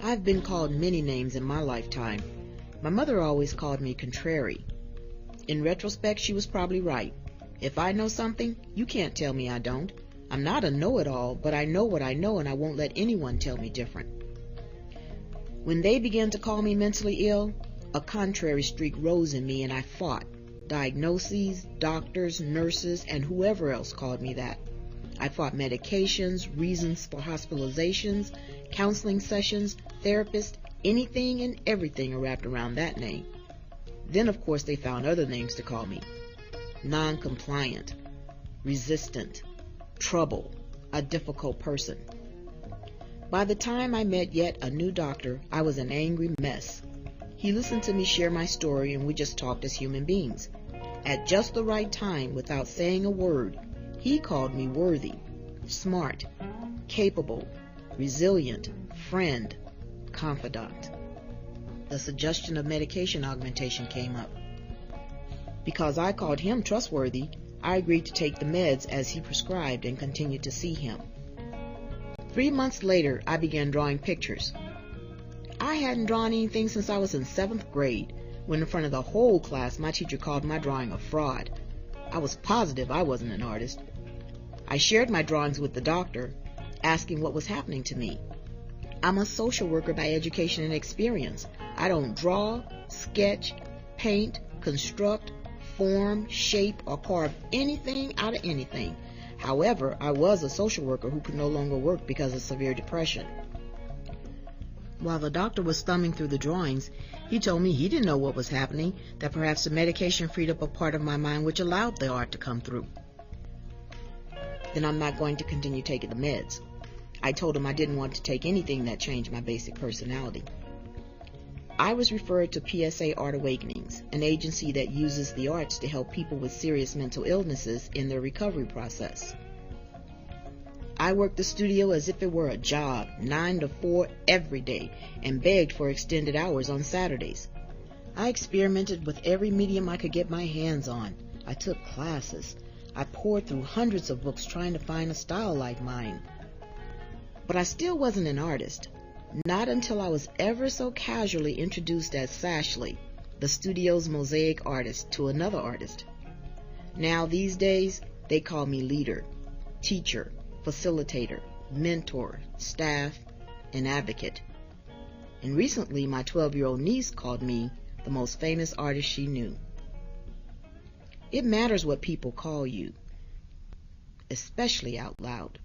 I've been called many names in my lifetime. My mother always called me contrary. In retrospect, she was probably right. If I know something, you can't tell me I don't. I'm not a know-it-all, but I know what I know, and I won't let anyone tell me different. When they began to call me mentally ill, a contrary streak rose in me, and I fought. Diagnoses, doctors, nurses, and whoever else called me that. I fought medications, reasons for hospitalizations, counseling sessions, therapists, anything and everything wrapped around that name. Then, of course, they found other names to call me. Non-compliant, resistant, trouble, a difficult person. By the time I met yet a new doctor, I was an angry mess. He listened to me share my story, and we just talked as human beings. At just the right time, without saying a word, he called me worthy, smart, capable, resilient, friend, confidant. The suggestion of medication augmentation came up. Because I called him trustworthy, I agreed to take the meds as he prescribed and continued to see him. 3 months later, I began drawing pictures. I hadn't drawn anything since I was in 7th grade, when in front of the whole class my teacher called my drawing a fraud. I was positive I wasn't an artist. I shared my drawings with the doctor, asking what was happening to me. I'm a social worker by education and experience. I don't draw, sketch, paint, construct, form, shape, or carve anything out of anything. However, I was a social worker who could no longer work because of severe depression. While the doctor was thumbing through the drawings, he told me he didn't know what was happening, that perhaps the medication freed up a part of my mind which allowed the art to come through. Then I'm not going to continue taking the meds. I told him I didn't want to take anything that changed my basic personality. I was referred to PSA Art Awakenings, an agency that uses the arts to help people with serious mental illnesses in their recovery process. I worked the studio as if it were a job, 9 to 4 every day, and begged for extended hours on Saturdays. I experimented with every medium I could get my hands on. I took classes. I poured through hundreds of books trying to find a style like mine. But I still wasn't an artist. Not until I was ever so casually introduced as Sashley, the studio's mosaic artist, to another artist. Now these days, they call me leader, teacher, facilitator, mentor, staff, and advocate. And recently, my 12-year-old niece called me the most famous artist she knew. It matters what people call you, especially out loud.